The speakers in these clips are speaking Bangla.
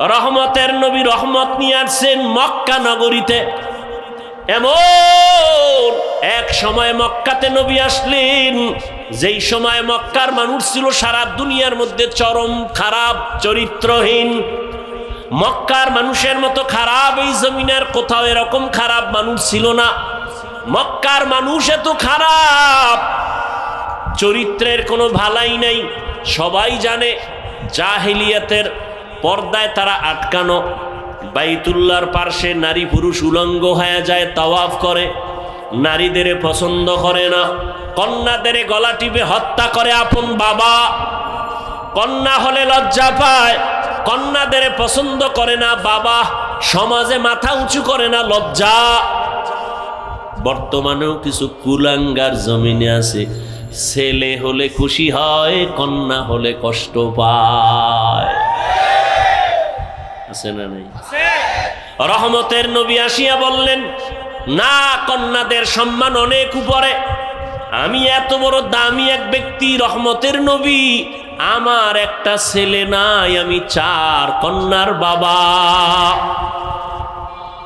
রহমতের নবী রহমত নিয়ে আসছেন মক্কা নগরীতে। এমন এক সময় মক্কাতে নবী আসলেন যেই সময় মক্কার মানুষ ছিল সারা দুনিয়ার মধ্যে চরম খারাপ, চরিত্রহীন। মক্কার মানুষের মতো খারাপ এই জমিনের কোথাও এরকম খারাপ মানুষ ছিল না। মক্কার মানুষ এত খারাপ, চরিত্রের কোনো ভালাই নাই। সবাই জানে জাহেলিয়াতের পর্দায় তারা আটকানো। বাইতুল্লাহর পার্শ্বে নারী পুরুষ উলঙ্গ হয়ে যায়, তাওয়াফ করে। নারীদের পছন্দ করে না, কন্যাদের গলা টিপে হত্যা করে আপন বাবা। কন্যা হলে লজ্জা পায়, কন্যাদের পছন্দ করে না বাবা। সমাজে মাথা উঁচু করে না, লজ্জা। বর্তমানেও কিছু কুলাঙ্গার জমিনে আছে, ছেলে হলে খুশি হয়, কন্যা হলে কষ্ট পায়। আছে না নাই? রহমতের নবী আসিয়া বললেন, না, কন্যাদের সম্মান অনেক উপরে। আমি এত বড় দামি এক ব্যক্তি, রহমতের নবী, আমার একটা ছেলে নাই, আমি 4 কন্যার বাবা।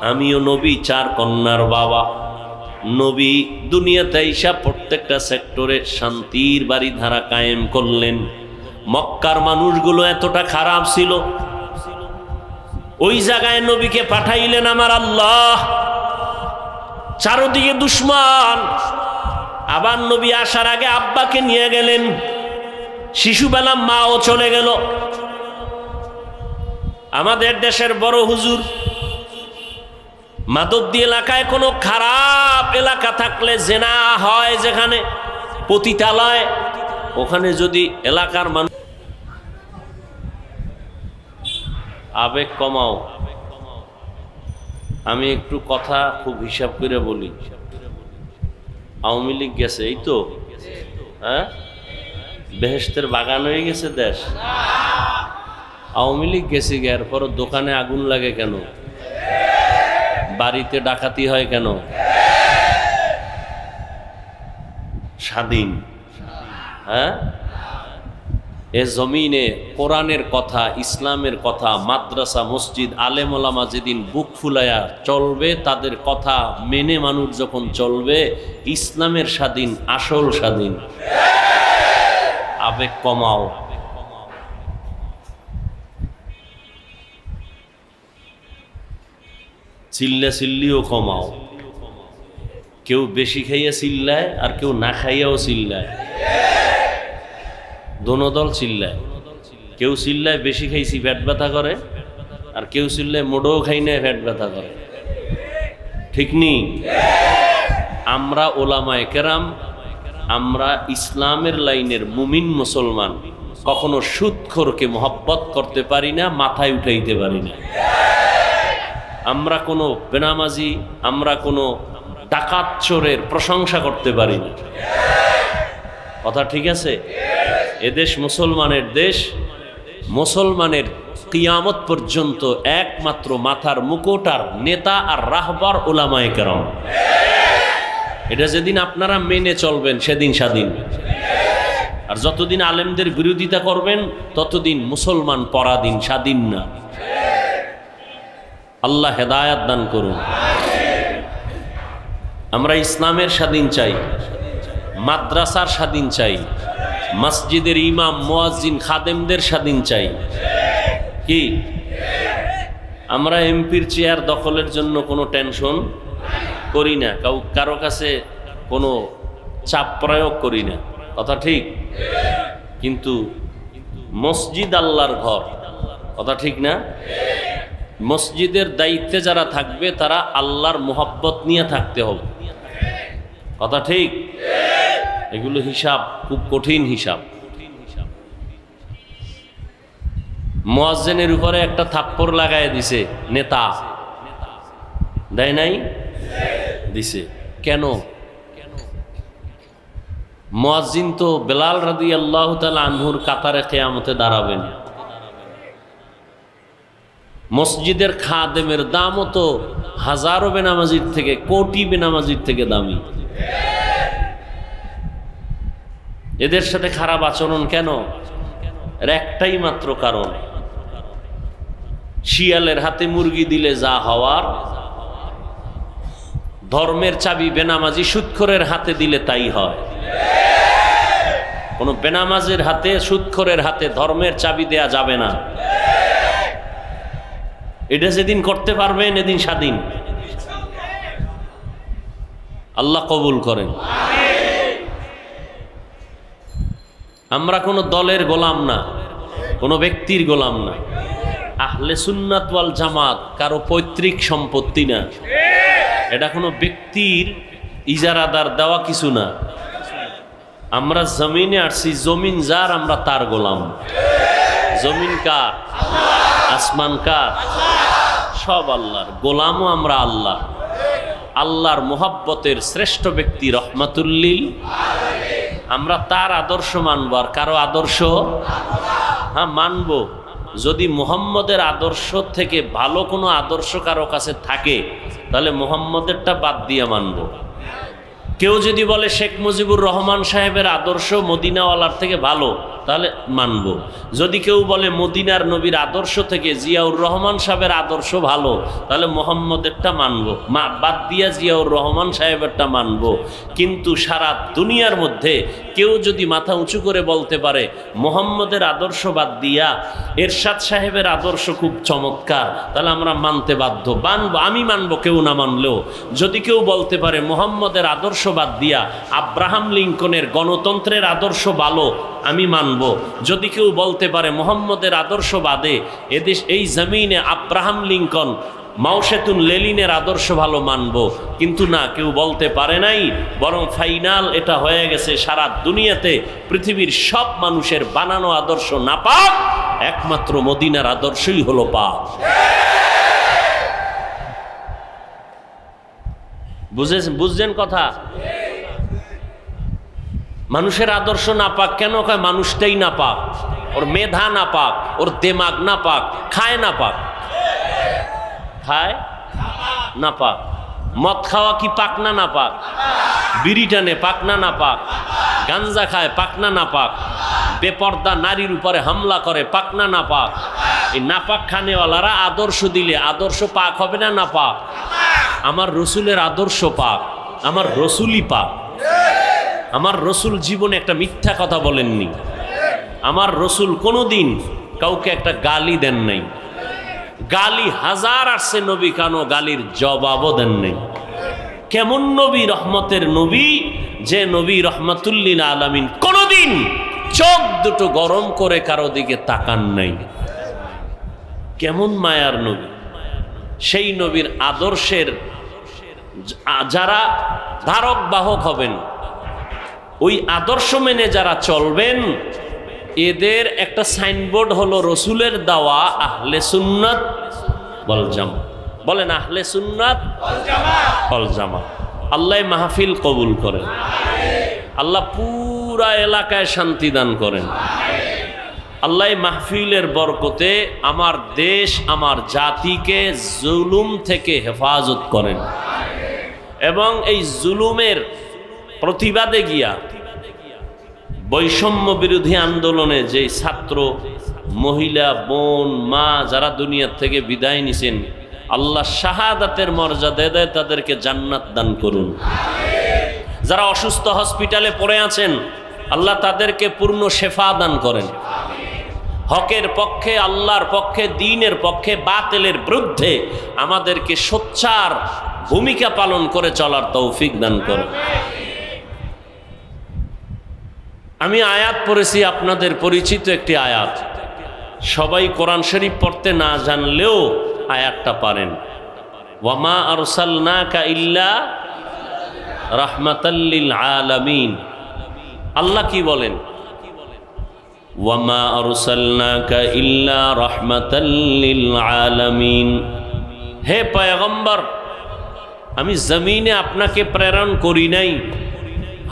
আমিও নবী, 4 কন্যার বাবা। নবী দুনিয়াতে এসে প্রত্যেকটা সেক্টরে শান্তির বাড়ি ধারা কায়েম করলেন। মক্কার মানুষগুলো এতটা খারাপ ছিল, ওই জায়গায় নবীকে পাঠাইলেন আমার আল্লাহ। চারদিকে দুশমন। আবার নবী আসার আগে আব্বাকে নিয়ে গেলেন, শিশুবেলা মাও চলে গেল। আমাদের দেশের বড় হুজুর মাধবদী এলাকায় কোনো খারাপ এলাকা থাকলে, জেনা হয় যেখানে, পতিতালয়, ওখানে যদি এলাকার মানুষ আবেগ কমাও। আমি একটু কথা খুব হিসাব করে বলি। আওয়ামী লীগ গেছে, এই তো, হ্যাঁ, বেহেশতের বাগান হয়ে গেছে দেশ। আওয়ামী লীগ গেছে, এরপর দোকানে আগুন লাগে কেন? বাড়িতে ডাকাতি হয় কেন? স্বাধীন, হ্যাঁ। এ জমিনে কোরআনের কথা, ইসলামের কথা, মাদ্রাসা, মসজিদ, আলেম ওলামা যেদিন বুক ফুলায়া চলবে, তাদের কথা মেনে মানুষ যখন চলবে, ইসলামের স্বাধীন, আসল স্বাধীন। আবেগ কমাও। চিল্লা চিল্লিও কমাও। কেউ বেশি খাইয়া চিল্লায়, আর কেউ না খাইয়াও চিল্লায়। দোনো দল চিল্লায়। কেউ চিল্লায় বেশি খাইছি পেট ব্যথা করে, আর কেউ চিল্লায় মোটেও খাই না পেট ব্যথা করে। ঠিক নি? আমরা ওলামায়ে কেরাম, আমরা ইসলামের লাইনের মুমিন মুসলমান, কখনো সুদখোরকে মহব্বত করতে পারি না, মাথায় উঠাইতে পারি না। আমরা কোনো বেনামাজি, আমরা কোনো ডাকাত চোরের প্রশংসা করতে পারি না। কথা ঠিক আছে? এদেশ মুসলমানের দেশ। মুসলমানের কিয়ামত পর্যন্ত একমাত্র মাথার মুকুট আর নেতা আর রাহবার উলামায়ে কেরাম। এটা যেদিন আপনারা মেনে চলবেন, সেদিন স্বাধীন। আর যতদিন আলেমদের বিরোধিতা করবেন, ততদিন মুসলমান পরাধীন, স্বাধীন না। আল্লাহ হেদায়াত দান করুন। আমরা ইসলামের স্বাধীন চাই, মাদ্রাসার স্বাধীন চাই, মসজিদের ইমাম, মুয়াজ্জিন, খাদেমদের স্বাধীন চাই। কি আমরা এমপির চেয়ার দখলের জন্য কোনো টেনশন করি না, কারো কাছে কোনো চাপ প্রয়োগ করি না। কথা ঠিক? কিন্তু মসজিদ আল্লাহর ঘর। কথা ঠিক না? মসজিদের দায়িত্বে যারা থাকবে, তারা আল্লাহর মোহাব্বত নিয়ে থাকতে হবে। কথা ঠিক? এগুলো হিসাব খুব কঠিন হিসাব। মুয়াজ্জিনের উপরে একটা থাপ্পড় লাগায় দিছে নেতা, দেয় নাই? দিছে। কেন? মুয়াজ্জিন তো বেলাল রাদিয়াল্লাহু তাআলা আনহুর কাতারে কিয়ামতে দাঁড়াবেন। মসজিদের খাদেমের দামও তো হাজারো বেনামাজির থেকে, কোটি বেনামাজির থেকে দামি। এদের সাথে খারাপ আচরণ কেন? এর একটাই মাত্র কারণ, শিয়ালের হাতে মুরগি দিলে যা হওয়ার, ধর্মের চাবি বেনামাজি সুদখোরের হাতে দিলে তাই হয়। কোনো বেনামাজের হাতে, সুদখোরের হাতে ধর্মের চাবি দেয়া যাবে না। এটা যেদিন করতে পারবেন এদিন স্বাধীন। আল্লাহ কবুল করেন। আমরা কোনো দলের গোলাম না, কোনো ব্যক্তির গোলাম না। আহলে সুন্নাত ওয়াল জামাত কারো পৈতৃক সম্পত্তি না। এটা কোনো ব্যক্তির ইজারাদার দেওয়া কিছু না। আমরা জমিনে আসছি, জমিন যার আমরা তার গোলাম। জমিন কার? আসমান কার? সব আল্লাহর। গোলামও আমরা আল্লাহ। আল্লাহর মোহাব্বতের শ্রেষ্ঠ ব্যক্তি রহমাতুল্লিল, আমরা তার আদর্শ মানব। আর কারো আদর্শ হ্যাঁ মানব, যদি মুহাম্মদের আদর্শ থেকে ভালো কোনো আদর্শ কারো কাছে থাকে তাহলে মুহাম্মদেরটা বাদ দিয়ে মানব। কেউ যদি বলে শেখ মুজিবুর রহমান সাহেবের আদর্শ মদিনাওয়ালার থেকে ভালো তাহলে মানব। যদি কেউ বলে মদিনার নবীর আদর্শ থেকে জিয়াউর রহমান সাহেবের আদর্শ ভালো তাহলে মুহাম্মদেরটা মানব, বাদ দিয়া জিয়াউর রহমান সাহেবেরটা মানব। কিন্তু সারা দুনিয়ার মধ্যে কেউ যদি মাথা উঁচু করে বলতে পারে মুহাম্মদের আদর্শ বাদ দিয়া এরশাদ সাহেবের আদর্শ খুব চমৎকার, তাহলে আমরা মানতে বাধ্য, মানব। আমি মানব, কেউ না মানলেও। যদি কেউ বলতে পারে মুহাম্মদের আদর্শ বাদ দিয়া আব্রাহাম লিঙ্কনের গণতন্ত্রের আদর্শ ভালো, আমি মানব। যদি কেউ বলতে পারে মুহাম্মদের আদর্শ বাদে এদেশ এই জমিনে আব্রাহাম লিঙ্কন, মাও সেতুন লেনিনের আদর্শ ভালো, মানব। কিন্তু না, কেউ বলতে পারে নাই, বরং ফাইনাল এটা হয়ে গেছে সারা দুনিয়াতে পৃথিবীর সব মানুষের বানানো আদর্শ নাপাক, একমাত্র মদিনার আদর্শই হলো পাক। বুঝছেন কথা? মানুষের আদর্শ নাপাক কেন কয়? মানুষটাই নাপাক, ওর মেধা নাপাক, ওর দেমাগ নাপাক, খায় নাপাক। খায় নাপাক। মদ খাওয়া কি পাক না নাপাক? বিড়ি টানে পাক না নাপাক? গাঞ্জা খায় পাক না নাপাক? বেপর্দা নারীর উপরে হামলা করে পাক না নাপাক? এই নাপাক খানেওয়ালারা আদর্শ দিলে আদর্শ পাক হবে না নাপাক? আমার রসুলের আদর্শ পাক, আমার রসুলই পাক। আমার রসুল জীবনে একটা মিথ্যা কথা বলেননি। আমার রসুল কোনোদিন কাউকে একটা গালি দেন নাই। গালি হাজার আসছে নবী, কানো গালির জবাবও দেন নাই। কেমন নবী? রহমতের নবী, যে নবী রহমাতুল্লিল আলামিন কোনোদিন চোখ দুটো গরম করে কারো দিকে তাকান নাই। কেমন মায়ার নবী! সেই নবীর আদর্শের যারা ধারক বাহক হবেন, ওই আদর্শ মেনে যারা চলবেন, এদের একটা সাইনবোর্ড হলো রসুলের দাওয়া আহলে সুন্নাত ওয়াল জামাত। বলেন আহলে সুন্নাত ওয়াল জামাত। আল্লাহ মাহফিল কবুল করেন, আল্লাহ পুরা এলাকায় শান্তি দান করেন। আল্লাহ মাহফিলের বরকতে আমার দেশ, আমার জাতিকে জুলুম থেকে হেফাজত করেন এবং এই জুলুমের প্রতিবাদে গিয়া বৈষম্য বিরোধী আন্দোলনে যে ছাত্র, মহিলা, বোন, মা যারা দুনিয়ার থেকে বিদায় নিছেন, আল্লাহ শাহাদাতের মর্যাদা দেয়, তাদেরকে জান্নাত দান করুন। যারা অসুস্থ হসপিটালে পড়ে আছেন, আল্লাহ তাদেরকে পূর্ণ শেফা দান করেন। হকের পক্ষে, আল্লাহর পক্ষে, দ্বীনের পক্ষে, বাতিলের বিরুদ্ধে আমাদেরকে সোচ্চার ভূমিকা পালন করে চলার তৌফিক দান করেন। আমি আয়াত পড়েছি, আপনাদের পরিচিত একটি আয়াত। সবাই কোরআন শরীফ পড়তে না জানলেও আয়াতটা পারেন। ওয়ামা আরসালনাকা ইল্লা রাহমাতাল লিল আলামিন। আল্লাহ কি বলেন? ওয়ামা আরসালনাকা ইল্লা রাহমাতাল লিল আলামিন। হে পয়গম্বর, আমি জমিনে আপনাকে প্রেরণ করি নাই,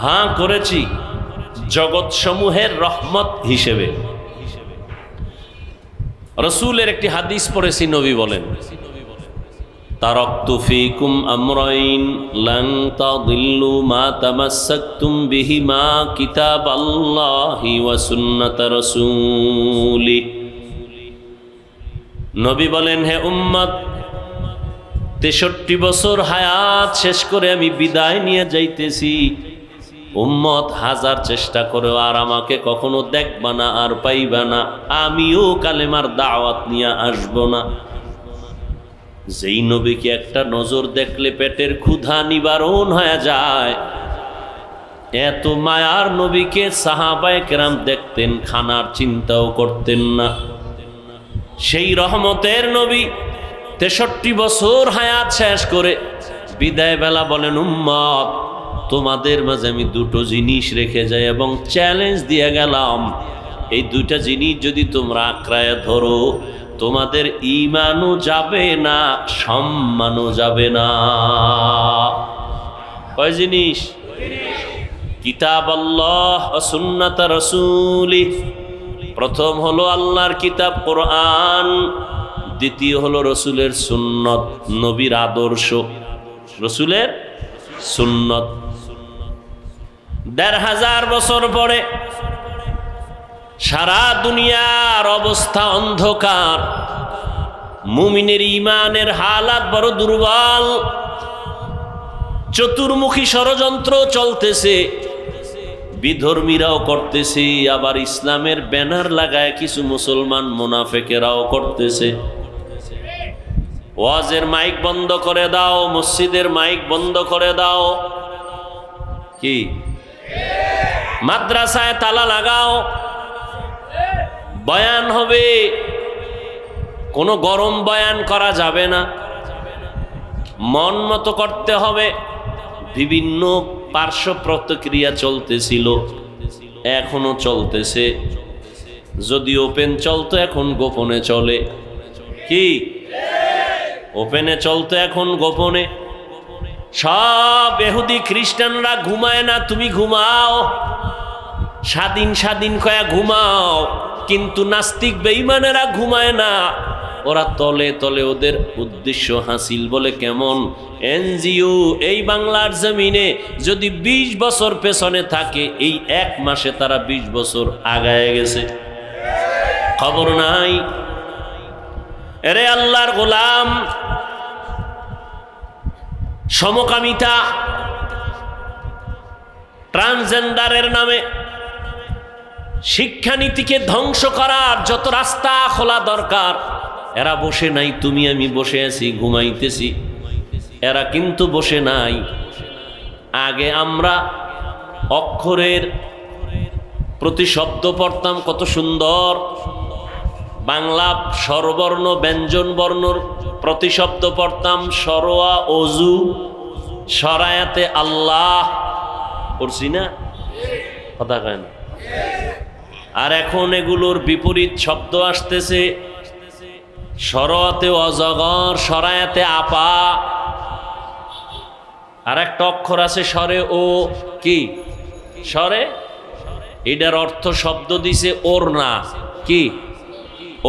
হ্যাঁ করেছি জগৎ সমূহের রহমত হিসেবে। রসুলের একটি হাদিস পড়েছি, নবী বলেন, তারাকতু ফীকুম আমরাইন লান তাদিল্লু মা তামাসসাকতুম বিহিমা কিতাবাল্লাহি ওয়া সুন্নাত রাসূলি। নবী বলেন, হে উম্মত, 63 বছর হায়াত শেষ করে আমি বিদায় নিয়ে যাইতেছি। উম্মত হাজার চেষ্টা করেও আর আমাকে কখনো দেখবা না, আর পাইবা না। আমিও কালেমার দাওয়াত নিয়ে আসব না। যেই নবীকে একটা নজর দেখলে পেটের ক্ষুধা নিবারণ হয়ে যায়, এত মায়ার নবীকে সাহাবায়ে কেরাম দেখতেন, খানার চিন্তাও করতেন না। সেই রহমতের নবী 63 বছর হায়াত শেষ করে বিদায় বেলা বলেন, উম্মত, তোমাদের মাঝে আমি দুটো জিনিস রেখে যাই এবং চ্যালেঞ্জ দিয়ে গেলাম, এই দুইটা জিনিস যদি তোমরা আঁকড়ায় ধরো, তোমাদের ঈমানও যাবে না, সম্মানও যাবে না। কয় জিনিস? কিতাব আল্লাহ ও সুন্নাত রাসূলি। প্রথম হলো আল্লাহর কিতাব কোরআন, দ্বিতীয় হলো রসুলের সুন্নত, নবীর আদর্শ, রসুলের সুন্নত। ১৫০০ বছর পরে সারা দুনিয়ার অবস্থা অন্ধকার, মুমিনের ঈমানের হালাত বড় দুর্বল, চতুর্মুখী ষড়যন্ত্র চলতেছে, বিধর্মীরাও করতেছে, আবার ইসলামের ব্যানার লাগায় কিছু মুসলমান মুনাফিকেরাও করতেছে। ওয়াজের মাইক বন্ধ করে দাও, মসজিদের মাইক বন্ধ করে দাও, কি মাদ্রাসায় তালা লাগাও, বয়ান হবে, কোনো গরম বয়ান করা যাবে না, মন মতো করতে হবে। বিভিন্ন পার্শ্ব প্রতিক্রিয়া চলতেছিল, এখনো চলতেছে। যদি ওপেন চলতো, এখন গোপনে চলে। কি ওপেনে চলতো, এখন গোপনে। সব ইহুদি খ্রিস্টানরা ঘুমায় না, তুমি ঘুমাও, স্বাধীন স্বাধীন কয়া ঘুমাও, কিন্তু নাস্তিক বেঈমানেরা ঘুমায় না। ওরা তলে তলে ওদের উদ্দেশ্য হাসিল বলে কেমন এনজিও এই বাংলার জমিনে যদি 20 বছর পেছনে থাকে, এই 1 মাসে তারা 20 বছর আগায় গেছে, খবর নাই। এরে আল্লাহর গোলাম, সমকামিতা, ট্রান্সজেন্ডারের নামে শিক্ষানীতিকে ধ্বংস করার যত রাস্তা খোলা দরকার, এরা বসে নাই। তুমি আমি বসে আছি, ঘুমাইতেছি, এরা কিন্তু বসে নাই। আগে আমরা অক্ষরের প্রতি শব্দ পড়তাম, কত সুন্দর। বাংলা স্বরবর্ণ ব্যঞ্জন বর্ণর প্রতি শব্দ পড়তাম, সরোয়া অজু, সরায়াতে আল্লাহ পড়ছি না, কথা কয় না। আর এখন এগুলোর বিপরীত শব্দ আসতেছে, সরাতে অজগর, সরায়াতে আপা। আর একটা অক্ষর আছে সরে ও, কি সরে, এটার অর্থ শব্দ দিছে ওড়না। কি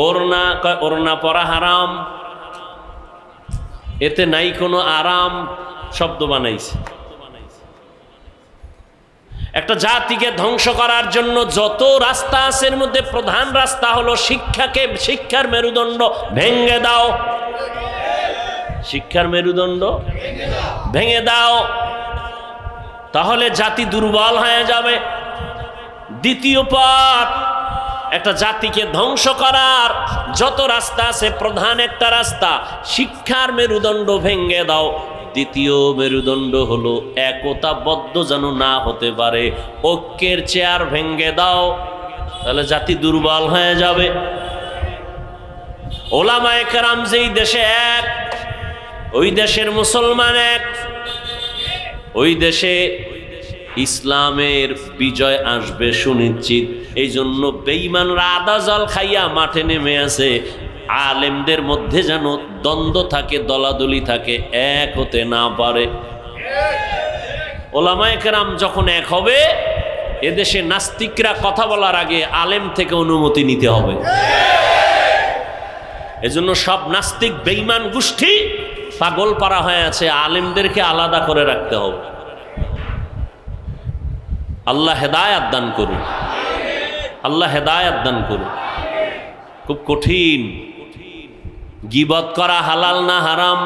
ওড়না? কয় ওড়না পরা হারাম, এতে নাই কোনো আরাম, শব্দ বানাইছে। একটা জাতিকে ধ্বংস করার জন্য যত রাস্তা আছে, এর মধ্যে প্রধান রাস্তা হলো শিক্ষার মেরুদণ্ড ভেঙে দাও। শিক্ষার মেরুদণ্ড ভেঙে দাও, তাহলে জাতি দুর্বল হয়ে যাবে। দ্বিতীয় পথ, একটা জাতিকে ধ্বংস করার যত রাস্তা আছে, প্রধান একটা রাস্তা শিক্ষার মেরুদণ্ড ভেঙে দাও। দ্বিতীয় মেরুদণ্ড হলো একতাবদ্ধ যেন না হতে পারে, ঐক্যের চেয়ার ভেঙে দাও, তাহলে জাতি দুর্বল হয়ে যাবে। ওলামায়ে কেরাম যেই দেশে এক, ওই দেশের মুসলমান এক, ওই দেশে ইসলামের বিজয় আসবে সুনিশ্চিত। এই জন্য বেঈমানরা আদা জল খাইয়া মাঠে নেমে আছে। আলেমদের মধ্যে যেন দ্বন্দ্ব থাকে, দলাদলি থাকে, এক হতে না পারে। ওলামায়ে কেরাম যখন এক হবে, এদেশে নাস্তিকরা কথা বলার আগে আলেম থেকে অনুমতি নিতে হবে। এজন্য সব নাস্তিক বেঈমান গোষ্ঠী পাগল পারা হয়ে আছে, আলেমদেরকে আলাদা করে রাখতে হবে। আল্লাহ হেদায়েত দান করুন, আল্লাহ হেদায়েত দান করুন। খুব কঠিন, গীবত করা হালাল না হারাম?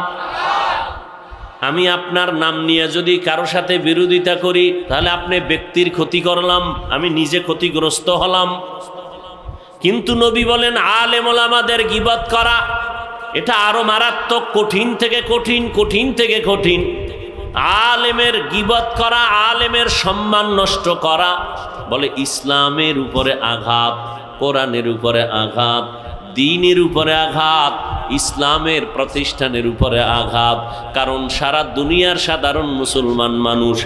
আমি আপনার নাম নিয়ে যদি কারো সাথে বিরোধিতা করি, তাহলে আপনি ব্যক্তির ক্ষতি করলাম, আমি নিজে ক্ষতিগ্রস্ত হলাম। কিন্তু নবী বলেন আলেম ওলামাদের গীবত করা এটা আরো মারাত্মক, কঠিন থেকে কঠিন, কঠিন থেকে কঠিন। আলেমের গীবত করা, আলেমের সম্মান নষ্ট করা, বলে ইসলামের উপরে আঘাত, কোরআনের উপরে আঘাত, দ্বীনের উপরে আঘাত, ইসলামের প্রতিষ্ঠানের উপরে আঘাত। কারণ সারা দুনিয়ার সাধারণ মুসলমান মানুষ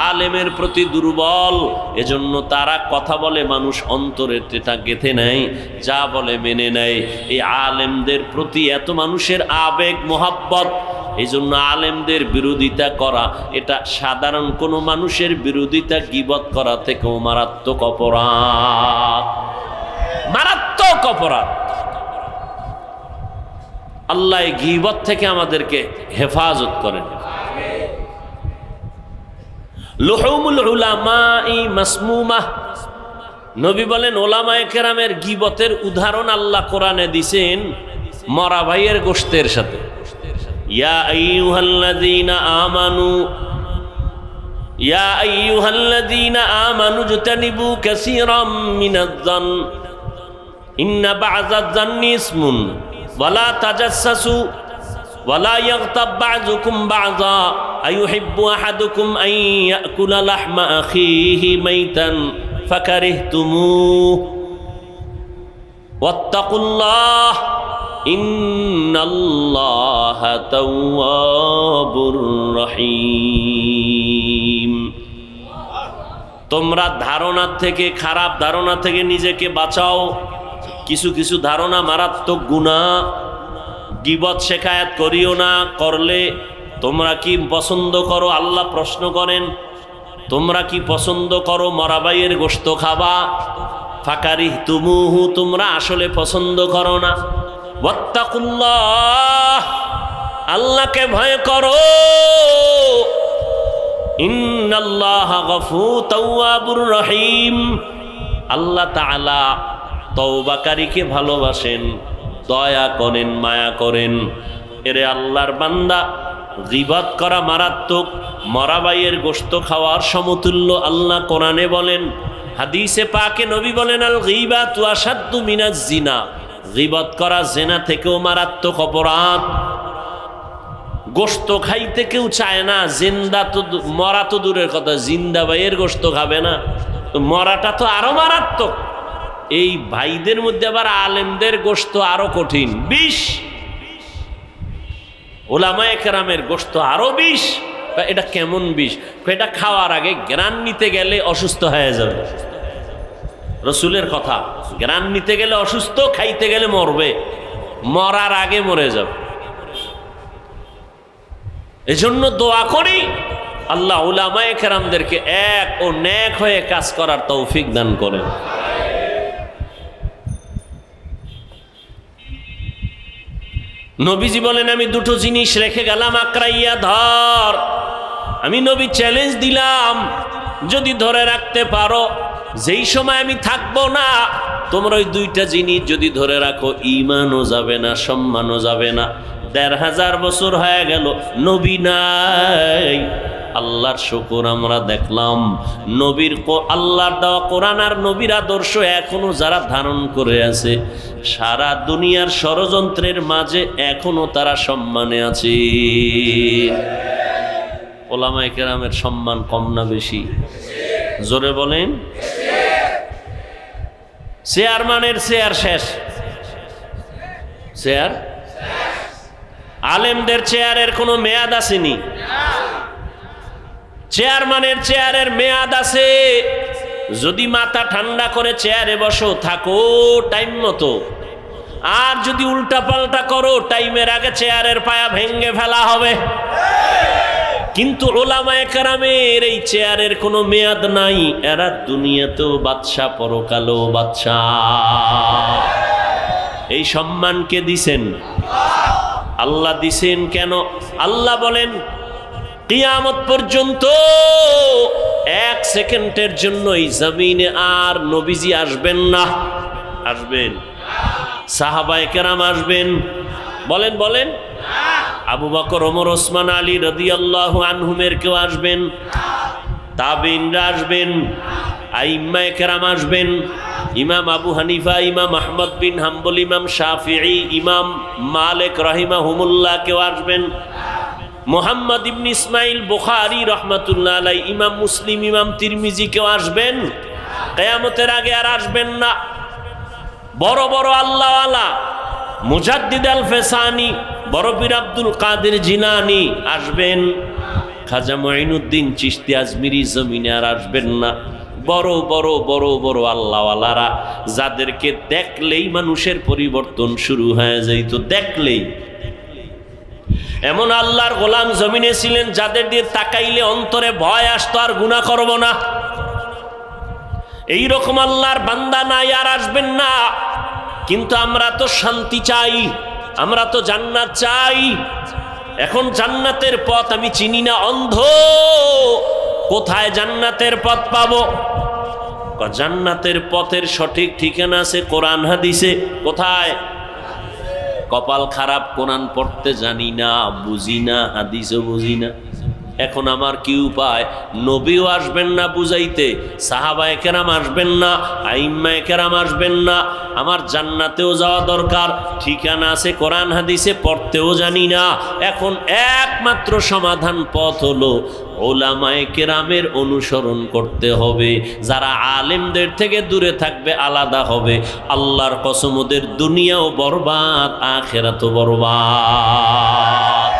আলেমের প্রতি দুর্বল, এজন্য তারা কথা বলে মানুষ অন্তরে এটা গেঁথে নেয়, যা বলে মেনে নেয়। এই আলেমদের প্রতি এত মানুষের আবেগ মোহাব্বত, এই জন্য আলেমদের বিরোধিতা করা এটা সাধারণ কোনো মানুষের বিরোধিতা গীবত করা থেকেও মারাত্মক অপরাধ, মারাত্মক অপরাধ। আল্লাহ গীবত থেকে আমাদেরকে হেফাজত করেন। লুহুমুল উলামাই মাসমুমাহ, নবী বলেন ওলামায়ে কেরামের গীবতের উদাহরণ আল্লাহ কোরআনে দিছেন মরা ভাইয়ের গোশতের সাথে। ইয়া আইয়ুহাল্লাযীনা আমানু, ইয়া আইয়ুহাল্লাযীনা আমানু জতানিবু কাসীরাম মিনাজ-যান ইন্না বা'যাজ-যান্নি ইসমুন ওয়ালা তাজাসসু ওয়ালা ইয়াগতাব বা'যুকুম বা'যা আইয়ুহিব্বু আহাদুকুম আন ইয়াকুলা লাহমা আখিহি মাইতান ফাকারিহতুমুহু ওয়াত্তাকুল্লাহ ইন্নাল্লাহা তাওয়াবুর রহিম। তোমরা ধারণা থেকে, খারাপ ধারণা থেকে নিজেকে বাঁচাও। কিছু কিছু ধারণা মারাত্মক গুনাহ, গীবত শেখায়াত করিও না। করলে তোমরা কি পছন্দ করো? আল্লাহ প্রশ্ন করেন, তোমরা কি পছন্দ করো মরা ভাইয়ের গোশত খাবা? ফাকারিহতুমুহু, তোমরা আসলে পছন্দ করো না। ওয়াত্তাকুল্লাহ, আল্লাহকে ভয় করো। ইন্নাল্লাহা গফুর তাওয়াবুর রহিম, আল্লাহ তাআলা তওবাকারীকে ভালোবাসেন, দয়া করেন, মায়া করেন। এরে আল্লাহর বান্দা, গীবত করা মারাত্মক, মরা ভাইয়ের গোশত খাওয়ার সমতুল্য আল্লাহ কোরআনে বলেন। হাদিসে পাকে নবী বলেন আল গীবাতু আশাদ্দু মিনাজ জিনা, গীবত করা জিনা থেকেও মারাত্মক অপরাধ। গোশত খাইতে কেউ চায় না, জিন্দা তো, মরা তো দূরের কথা, জিন্দা ভাইয়ের গোশত খাবে না, তো মরাটা তো আরো মারাত্মক। এই ভাইদের মধ্যে আবার আলেমদের গোশত আরো কঠিন, বিষ। ওলামায়ে কেরামের গোশত আরো বিষ। এটা কেমন বিষ? এটা খাওয়ার আগে ঘ্রাণ নিতে গেলে অসুস্থ হয়ে যাবে। রসুলের কথা, ঘ্রাণ নিতে গেলে অসুস্থ, খাইতে গেলে মরবে, মরার আগে মরে যাবে। এজন্য দোয়া করি আল্লাহ উলামায়ে কেরামদেরকে এক ও নেক হয়ে কাজ করার তৌফিক দান করেন। নবীজি বলেন আমি দুটো জিনিস রেখে গেলাম, আকরাইয়া ধর। আমি নবী চ্যালেঞ্জ দিলাম, যদি ধরে রাখতে পারো, যেই সময় আমি থাকবো না, তোমরা ওই দুইটা জিনিস যদি ধরে রাখো, ঈমানও যাবে না, সম্মানও যাবে না। ১৫০০ বছর হয়ে গেল, নবী নাই। আল্লাহর শুকর আমরা দেখলাম, নবীর আল্লাহর দেওয়া কোরআন আর নবীর আদর্শ এখনো যারা ধারণ করে আছে, সারা দুনিয়ার ষড়যন্ত্রের মাঝে এখনো তারা সম্মানে আছে। ওলামায়ে কেরামের সম্মান কম না বেশি? জোরে বলেন। চেয়ারম্যানের চেয়ার শেষ, চেয়ার। আলেমদের চেয়ারের কোনো মেয়াদ আসেনি। চেয়ারম্যানের চেয়ারের মেয়াদ আছে। যদি মাথা ঠান্ডা করে চেয়ারে বসো, থাকো টাইম মতো, আর যদি উল্টা পাল্টা করো, টাইমের আগে চেয়ারের পায়া ভেঙে ফেলা হবে। কিন্তু ওলামায়ে কেরামের এই চেয়ারের কোনো মেয়াদ নাই। এরা দুনিয়াতেও বাদশা, পরকালেও বাদশা। এই সম্মান কে দিছেন? আল্লাহ দিছেন। কেন? আল্লাহ বলেন কিয়ামত পর্যন্ত 1 সেকেন্ডের জন্য এই জমিনে আর নবীজি আসবেন না। আসবেন, সাহাবায়ে কেরাম আসবেন, বলেন বলেন। আবু বকর, ওমর, ওসমান, আলী রাদিয়াল্লাহু আনহুমের কেউ আসবেন? তাবিনরা আসবেন, আইম্মায়ে কেরাম আসবেন, ইমাম আবু হানিফা, ইমাম আহমদ বিন হাম্বল, ইমাম শাফিঈ, ইমাম মালিক রাহিমাহুমুল্লাহ কেউ আসবেন, মুহাম্মদ ইবনে ইসমাইল বুখারী রাহমাতুল্লাহ আলাইহি, ইমাম মুসলিম, ইমাম তিরমিজি কেউ আসবেন? কিয়ামতের আগে আর আসবেন না। বড় বড় আল্লাহওয়ালা মুজাদ্দিদ আল ফেসানি, বড় পীর আব্দুল কাদের জিলানী আসবেন, খাজা মুঈনুদ্দিন চিশতি আজমিরি জমিনে আর আসবেন না। বড় বড় বড় বড় আল্লাহওয়ালারা, যাদেরকে দেখলেই মানুষের পরিবর্তন শুরু হয়ে যাইত, দেখলেই। এমন আল্লাহর গোলাম জমিনে ছিলেন যাদের দিয়ে তাকাইলে অন্তরে ভয় আসতো, আর গুনাহ করব না। এই রকম আল্লাহর বান্দা নাই, আর আসবেন না। কিন্তু আমরা তো শান্তি চাই, আমরা তো জান্নাত চাই। এখন জান্নাতের পথ আমি চিনি না, অন্ধ। কোথায় জান্নাতের পথ পাবো? জান্নাতের পথের সঠিক ঠিকানা আছে কোরআন হাদিসে। কোথায়? কপাল খারাপ, কোরআন পড়তে জানি না, বুঝি না, হাদিসও বুঝি না। এখন আমার কি উপায়? নবীও আসবেন না বুঝাইতে, সাহাবায়ে কেরাম আসবেন না, আইম্মায়ে কেরাম আসবেন না। আমার জান্নাতেও যাওয়া দরকার, ঠিকানা আছে কোরআন হাদিসে, পড়তেও জানি না। এখন একমাত্র সমাধান পথ হলো উলামায়ে কেরামের অনুসরণ করতে হবে। যারা আলেমদের থেকে দূরে থাকবে, আলাদা হবে, আল্লাহর কসম ওদের দুনিয়াও বরবাদ, আখিরাতও বরবাদ।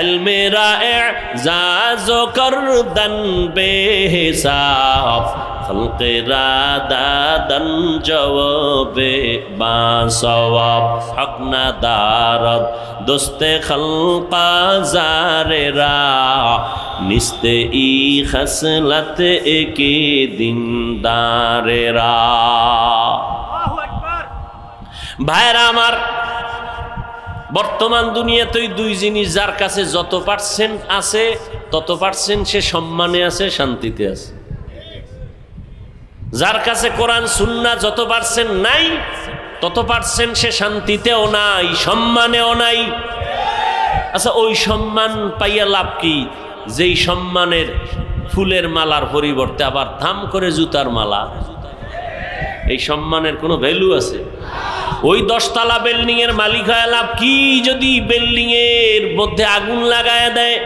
ইলমেরা ইজাজ করদন বেহিসাব, খলকেরা দাদন জওয়াবে বাসওয়াব, হক না দারদ দোস্তে খলকা জারেরা, নিস্তে ই খসলত একে দিনদারেরা। ভাইরা আমার, বর্তমান দুনিয়াতেই দুই জিনিস, যার কাছে যত পার্সেন্ট আছে তত পার্সেন্ট সে সম্মানে আছে, শান্তিতে আছে। যার কাছে কোরআন সুন্নাহ যত পার্সেন্ট নাই তত পার্সেন্ট সে শান্তিতেও নাই, সম্মানেও নাই। আচ্ছা, ওই সম্মান পাইয়া লাভ কি? যেই সম্মানের ফুলের মালার পরিবর্তে আবার দাম করে জুতার মালা, এই সম্মানের কোনো ভ্যালু আছে? ওই 10 তলা বিল্ডিং এর মালিক হয়ে লাভ কি যদি বিল্ডিং এর মধ্যে আগুন লাগায় দেয়?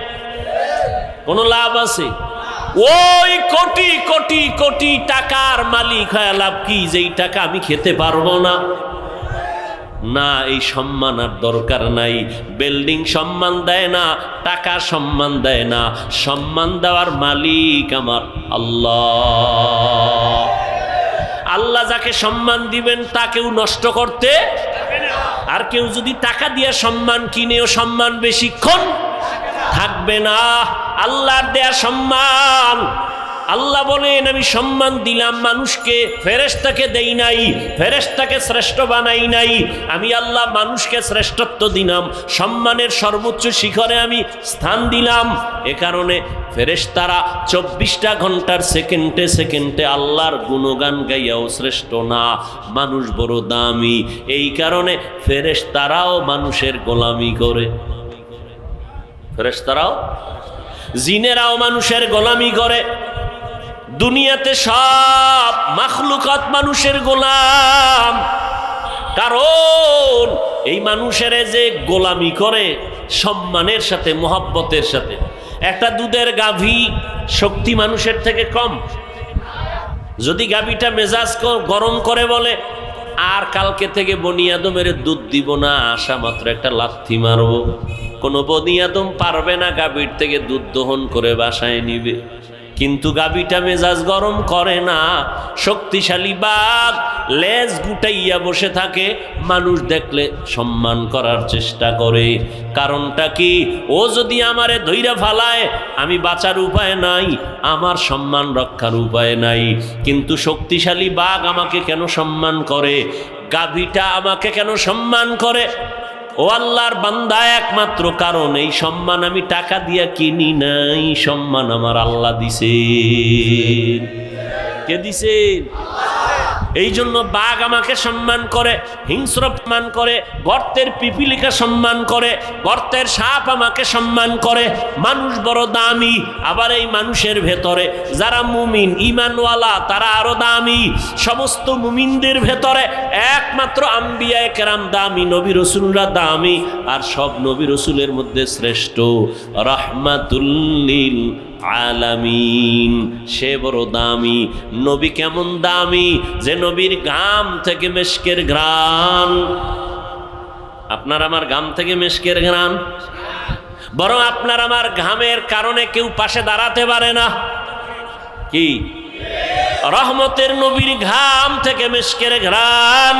কোনো লাভ আছে? ওই কোটি কোটি কোটি টাকার মালিক হয়ে লাভ কি, যেই টাকা আমি খেতে পারবো না? না, এই সম্মান আর দরকার নাই। বিল্ডিং সম্মান দেয় না, টাকা সম্মান দেয় না, সম্মান দেওয়ার মালিক আমার আল্লাহ। আল্লাহ যাকে সম্মান দিবেন তাকেও নষ্ট করতে, আর কেউ যদি টাকা দিয়ে সম্মান কিনেও সম্মান বেশিক্ষণ থাকবে না। আল্লাহর দেয়া সম্মান, আল্লাহ বলেন আমি সম্মান দিলাম মানুষকে, ফেরেশতাকে দেই নাই, ফেরেশতাকে শ্রেষ্ঠ বানাই নাই। আমি আল্লাহ মানুষকে শ্রেষ্ঠত্ব দিলাম, সম্মানের সর্বোচ্চ শিখরে আমি স্থান দিলাম। এ কারণে ফেরেশতারা 24টা ঘন্টার সেকেন্ডে সেকেন্ডে আল্লাহর গুণগান গাইয়াও শ্রেষ্ঠ না, মানুষ বড় দামি। এই কারণে ফেরেশতারাও মানুষের গোলামি করে। ফেরেশতারাও, জিনেরাও মানুষের গোলামি করে। দুনিয়াতে সব মাখলুকাত মানুষের গোলাম, কারণ এই মানুষের যে গোলামি করে সম্মানের সাথে, মোহাব্বতের সাথে। একটা দুধের গাভী শক্তি মানুষের থেকে কম। যদি গাভীটা মেজাজ গরম করে বলে আর কালকে থেকে বনি আদমের দুধ দিব না, আসা মাত্র একটা লাথি মারব, কোনো বনি আদম পারবে না গাভীর থেকে দুধ দহন করে বাসায় নিবে। কিন্তু গাভীটা মেজাজ গরম করে না, শক্তিশালী বাঘ লেজ গুটাইয়া বসে থাকে, মানুষ দেখলে সম্মান করার চেষ্টা করে। কারণটা কি? ও যদি আমারে ধইরা ফালায় আমি বাঁচার উপায় নাই, আমার সম্মান রক্ষার উপায় নাই। কিন্তু শক্তিশালী বাঘ আমাকে কেন সম্মান করে? গাভীটা আমাকে কেন সম্মান করে? ও আল্লাহর বান্দা, একমাত্র কারণ এই সম্মান আমি টাকা দিয়া কিনি নাই, সম্মান আমার আল্লাহ দিছে। কে দিছে? এই জন্য বাঘ আমাকে সম্মান করে, হিংস্র সম্মান করে, গর্তের পিপিলিকা সম্মান করে, গর্তের সাপ আমাকে সম্মান করে। মানুষ বড় দামি, আবার এই মানুষের ভেতরে যারা মুমিন ঈমানওয়ালা তারা আরো দামি। সমস্ত মুমিনদের ভেতরে একমাত্র আম্বিয়ায়ে কেরাম দামি, নবী রাসূলরা দামি। আর সব নবী রাসূলের মধ্যে শ্রেষ্ঠ রাহমাতুল লিল আলামিন, সে বড় দামি। নবী কেমন দামি যে নবীর ঘাম থেকে মেশকের ঘ্রাণ। আপনার আমার ঘাম থেকে মেশকের ঘ্রাণ, বরং আপনার আমার ঘামের কারণে কেউ পাশে দাঁড়াতে পারে না। কি রহমতের নবীর ঘাম থেকে মেশকের ঘ্রাণ।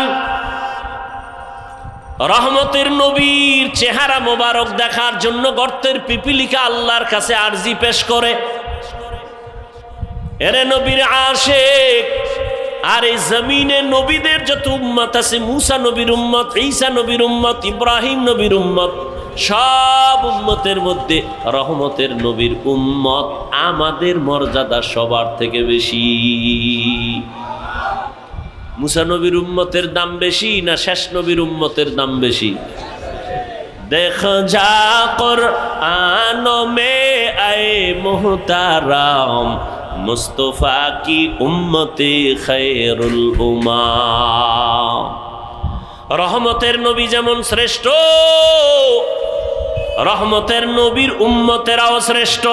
রহমতের নবীর চেহারা মোবারক দেখার জন্য গর্তের পিপিলিকা আল্লাহর কাছে আরজি পেশ করে, এরে নবীর আশিক। আর এই জমিনে নবীদের যত উম্মত আছে, মুসা নবীর উম্মত, ঈসা নবীর উম্মত, ইব্রাহিম নবীর উম্মত, সব উম্মতের মধ্যে রহমতের নবীর উম্মত আমাদের মর্যাদা সবার থেকে বেশি। মুসা নবীর উম্মতের দাম বেশি না শেষ নবীর উম্মতের দাম বেশি? দেখ যা কুরআন মে আয়ে মুহতারাম মুস্তফা কি উম্মতে খায়রুল উম্মাহ। রহমতের নবী যেমন শ্রেষ্ঠ, রহমতের নবীর উম্মতেরাও শ্রেষ্ঠ।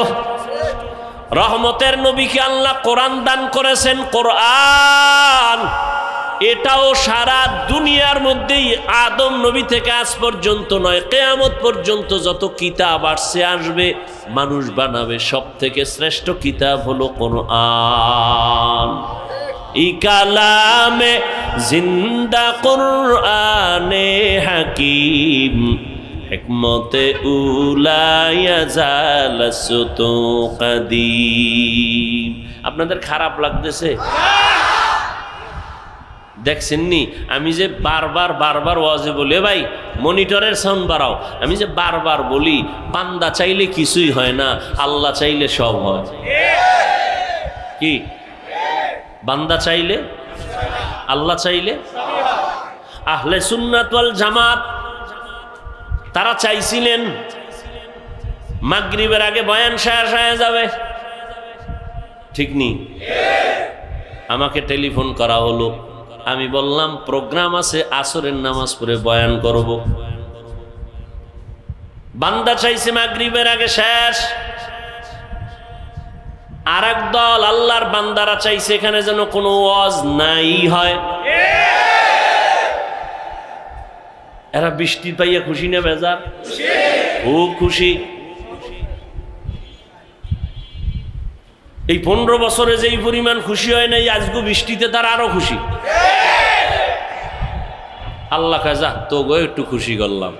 রহমতের নবীকে আল্লাহ কোরআন দান করেছেন। কোরআন এটাও সারা দুনিয়ার মধ্যেই আদম নবী থেকে আজ পর্যন্ত নয়, কিয়ামত পর্যন্ত যত কিতাব আসছে আসবে মানুষ বানাবে, সব থেকে শ্রেষ্ঠ কিতাব হলো কোরআন। ই কালামে জিন্দা কোরআনে হাকিম হিকমতে উলায়া জালাসতু কাদিম। আপনাদের খারাপ লাগতেছে? দেখছেননি আমি যে বারবার ওয়াজে বলি, ভাই মনিটরের সাউন্ড বাড়াও। আমি যে বারবার বলি বান্দা চাইলে কিছুই হয় না, আল্লাহ চাইলে সব হয়। কি বান্দা চাইলে, আল্লাহ চাইলে? আহলে সুন্নাত ওয়াল জামাত তারা চাইছিলেন মাগরিবের আগে বয়ান শেষ হয়ে যাবে, ঠিক নেই? আমাকে টেলিফোন করা হলো, আমি বললাম প্রোগ্রাম আছে, আসরের নামাজ পড়ে বয়ান করব। বান্দা চাইছে মাগরিবের আগে শেষ, আর এক দল আল্লাহর বান্দারা চাইছে এখানে যেন কোনো ওয়াজ নাই হয়। এরা বৃষ্টি পাইয়া খুশি না বেজার? খুব খুশি। এই 15 বছরে যেই পরিমাণ খুশি হয় নাই, আজকে বৃষ্টিতে তারা আরো খুশি। আল্লাহ কাজা তো গো একটু খুশি করলাম।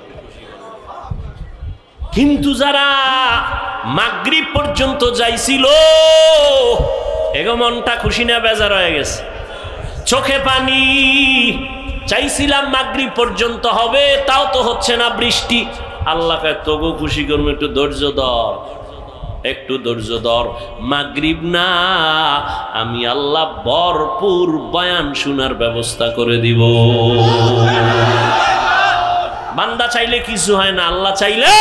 কিন্তু যারা মাগরিব পর্যন্ত যাইছিল এগো মনটা খুশি না বেজার হয়ে গেছে, চোখে পানি। চাইছিলাম মাগরিব পর্যন্ত হবে, তাও তো হচ্ছে না বৃষ্টি। আল্লাহ কাজ তো গো খুশি করবো, একটু ধৈর্য ধর, একটু ধৈর্য ধর। মাগরিব না, আমি আল্লাহ ভরপুর বয়ান শোনার ব্যবস্থা করে দিব। বান্দা চাইলে কিছু হয় না, আল্লাহ চাইলে।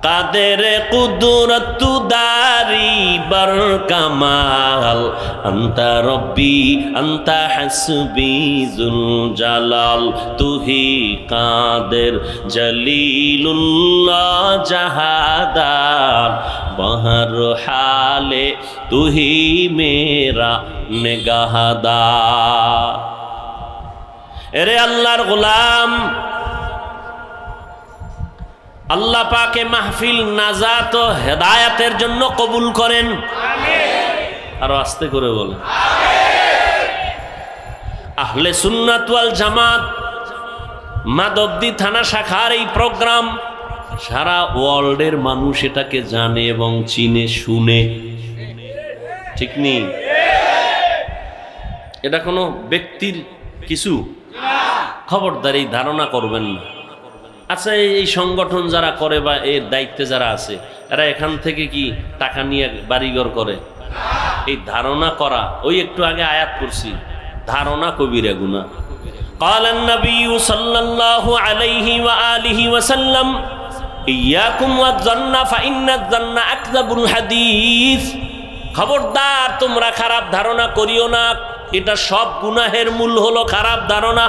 কাদের কুদরত দারি বর কামাল আন্তা রব্বি আন্তা হাসবি জুল জালাল তুহি কাদের জলিলুল্লাহ জাহাদার বহর হালে তুহি মেরা নিগাহদার। এরে আল্লাহর গোলাম, আল্লাহ পাকে মাহফিল নাজাত ও হেদায়াতের জন্য কবুল করেন। আরো আস্তে করে বলেন। আহলে সুন্নাত ওয়াল জামাত মাধবদী থানা শাখার এই প্রোগ্রাম সারা ওয়ার্ল্ডের মানুষ এটাকে জানে এবং চিনে শুনে, ঠিক নেই? এটা কোনো ব্যক্তির কিছু, খবরদার এই ধারণা করবেন না। আচ্ছা, এই সংগঠন যারা করে বা এর দায়িত্বে যারা আছে, এরা এখান থেকে কি টাকা নিয়ে বাড়িঘর করে? এই ধারণা করা, ওই একটু আগে আয়াত করছি, ধারণা কবিরা গুনাহ। قال النبي صلى الله عليه وآله وسلم إياكم والظن فإن الظن أكذب الحديث। খবরদার তোমরা খারাপ ধারণা করিও না, এটা সব গুনাহের মূল হলো খারাপ ধারণা।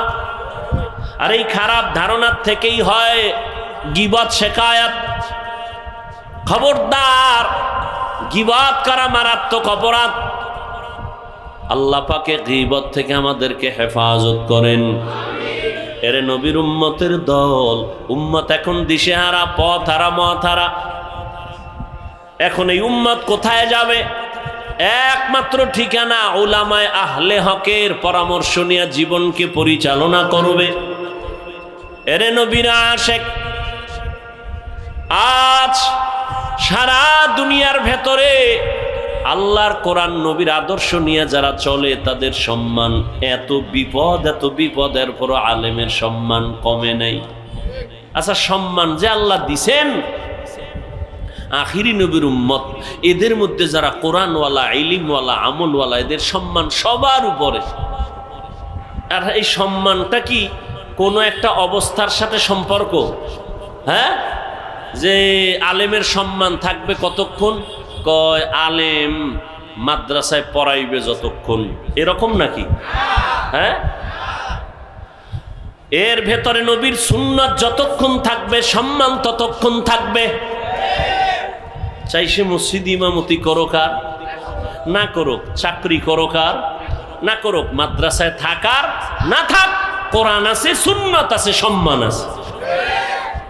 আর এই খারাপ ধারণার থেকেই হয় গীবত, শিকায়াত। খবরদার, গীবত করা মারাত্মক অপরাধ। আল্লাহ পাকে গীবত থেকে আমাদেরকে হেফাজত করেন। এরে নবীর উম্মতের দল, উম্মত এখন দিশেহারা, পথহারা, মতহারা। এখন এই উম্মত কোথায় যাবে? একমাত্র ঠিকানা উলামায়ে আহলে হকের পরামর্শ নিয়ে জীবনকে পরিচালনা করবে। এরে নবীর আশিক, আজ সারা দুনিয়ার ভেতরে আল্লাহর কোরআন নবীর আদর্শ নিয়ে যারা চলে তাদের সম্মান এত বিপদ, এত বিপদের পর আলেমের সম্মান কমে নেই। আচ্ছা, সম্মান যে আল্লাহ দিছেন আখিরি নবীর উম্মত, এদের মধ্যে যারা কোরআনওয়ালা, ইলমওয়ালা, আমলওয়ালা, এদের সম্মান সবার উপরে। আর এই সম্মানটা কি কোনো একটা অবস্থার সাথে সম্পর্ক? হ্যাঁ, যে আলেমের সম্মান থাকবে কতক্ষণ? কয় আলেম মাদ্রাসায় পড়াইবে যতক্ষণ, এরকম নাকি? হ্যাঁ, এর ভেতরে নবীর সুন্নাত যতক্ষণ থাকবে সম্মান ততক্ষণ থাকবে। চাই সে মসজিদ ইমামতি করুক আর না করুক, চাকরি করুক আর না করুক, মাদ্রাসায় থাকার না থাক, কোরআন আছে, সুন্নাত আছে, সম্মান আছে।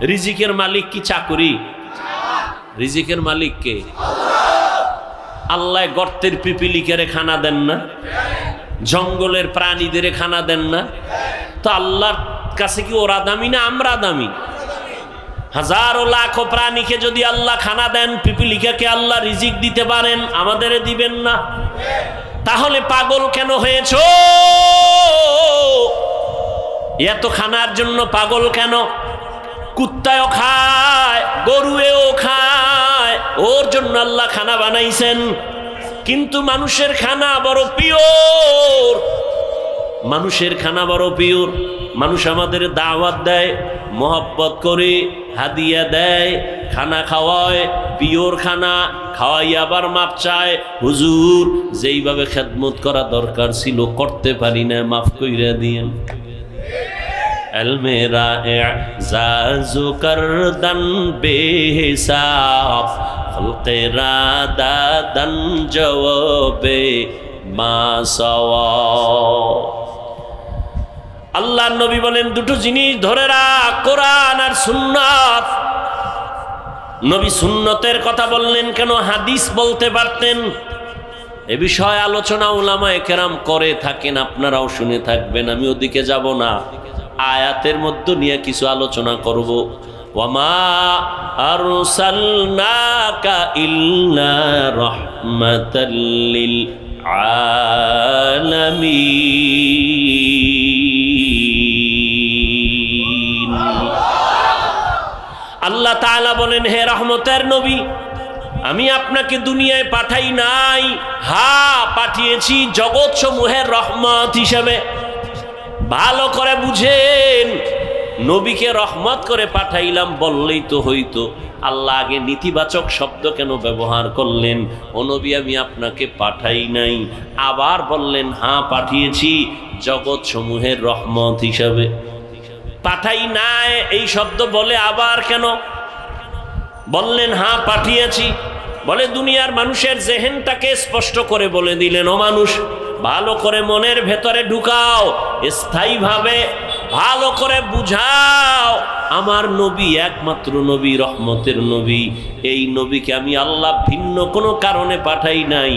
রিজিকের মালিক কি চাকরি? রিজিকের মালিক কে? আল্লাহ গর্তের পিপিলিকেরে খানা দেন না? জঙ্গলের প্রাণীদের খানা দেন না? তো আল্লাহর কাছে কি ওরা দামি না আমরা দামি? হাজারো লাখো প্রাণীকে যদি আল্লাহ খানা দেন, পিপিলিকাকে আল্লাহ রিজিক দিতে পারেন, আমাদের দিবেন না? তাহলে পাগল কেন হয়েছ? এত খানার জন্য পাগল কেন? কুত্তায়ও খায়, গরুয়েও খায়, ওর জন্য আল্লাহ খানা বানাইছেন। কিন্তু মানুষের খানা বড় পিওর, মানুষের খানা বড় পিওর। মানুষ আমাদের দাওয়াত দেয়, মোহাব্বত করে হাদিয়া দেয়, খানা খাওয়ায়, পিওর খানা খাওয়াই, আবার মাপ চায়, হুজুর যেইভাবে খেদমত করা দরকার ছিল করতে পারি না, মাফ কইরা দিয়েন। মেরা এজাজু করদন বেহিসাব, খলকে রাদাদন জওয়াবে মা সওয়া। আল্লাহর নবী বলেন দুটো জিনিস ধরে রাখ, কোরআন আর সুন্নাত। নবী সুন্নতের কথা বললেন কেন? হাদিস বলতে পারতেন। এ বিষয়ে আলোচনা উলামায়ে কেরাম করে থাকেন, আপনারাও শুনে থাকবেন, আমি ওদিকে যাব না। আয়াতের মধ্যে নিয়ে কিছু আলোচনা করব। ওয়ামা আরসালনাকা ইল্লা রাহমাতাল লিল আলামিন। আল্লাহ তাআলা বলেন, হে রহমতের নবী, আমি আপনাকে দুনিয়ায় পাঠাই নাই, হ্যাঁ পাঠিয়েছি জগৎ সমূহের রহমত হিসেবে। ভালো করে বুঝেন, নবীকে রহমত করে পাঠাইলাম বললেই তো হইতো। আল্লাহ আগে নেতিবাচক শব্দ কেন ব্যবহার করলেন? ও নবী, আমি আপনাকে পাঠাই নাই। আবার বললেন, হ্যাঁ পাঠিয়েছি জগৎ সমূহের রহমত হিসাবে। পাঠাই নাই এই শব্দ বলে আবার কেন বললেন হ্যাঁ পাঠিয়েছি? বলে দুনিয়ার মানুষের জেহেনটাকে স্পষ্ট করে বলে দিলেন, ও মানুষ, ভালো করে মনের ভেতরে ঢুকাও, স্থায়ীভাবে ভালো করে বুঝাও, আমার নবী একমাত্র নবী, রহমতের নবী। এই নবীকে আমি আল্লাহ ভিন্ন কোনো কারণে পাঠাই নাই,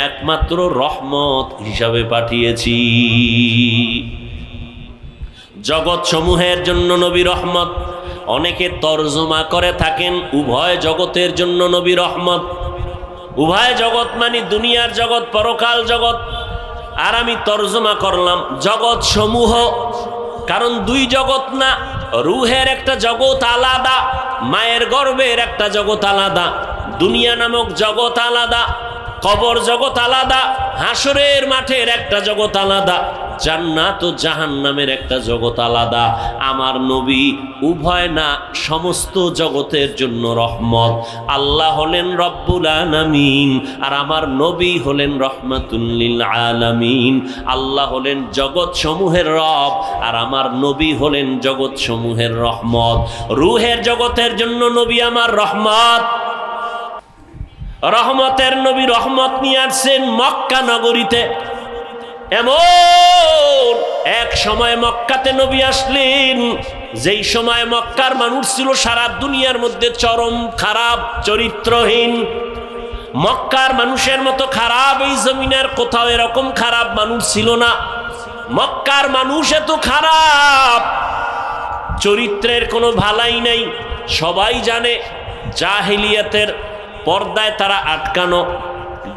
একমাত্র রহমত হিসাবে পাঠিয়েছি। জগৎ সমূহের জন্য নবী রহমত। অনেকে তর্জমা করে থাকেন উভয় জগতের জন্য নবী রহমত। উভয় জগৎ মানে দুনিয়ার জগৎ, পরকাল জগৎ। আর আমি তর্জমা করলাম জগৎ সমূহ, কারণ দুই জগৎ না, রুহের একটা জগৎ আলাদা, মায়ের গর্ভের একটা জগৎ আলাদা, দুনিয়া নামক জগৎ আলাদা, কবর জগৎ আলাদা, হাসরের মাঠের একটা জগৎ আলাদা, জান্নাত ও জাহান্নামের একটা জগৎ আলাদা। আমার নবী উভয় না, সমস্ত জগতের জন্য রহমত। আল্লাহ হলেন রব্বুল আলামিন, আর আমার নবী হলেন রহমাতুল লিল আলামিন। আল্লাহ হলেন জগৎ সমূহের রব, আর আমার নবী হলেন জগৎ সমূহের রহমত। রূহের জগতের জন্য নবী আমার রহমত। রহমতের নবী রহমত নিয়ে আসছেন মক্কা নগরীতে। এমন এক সময় মক্কাতে নবী আসলেন, যেই সময় মক্কার মানুষ ছিল সারা দুনিয়ার মধ্যে চরম খারাপ, চরিত্রহীন। মক্কার মানুষের মতো খারাপ এই জমিনের কোথাও এরকম খারাপ মানুষ ছিল না। মক্কার মানুষ এত খারাপ, চরিত্রের কোনো ভালাই নাই। সবাই জানে জাহেলিয়াতের পর্দায় তারা আটকানো।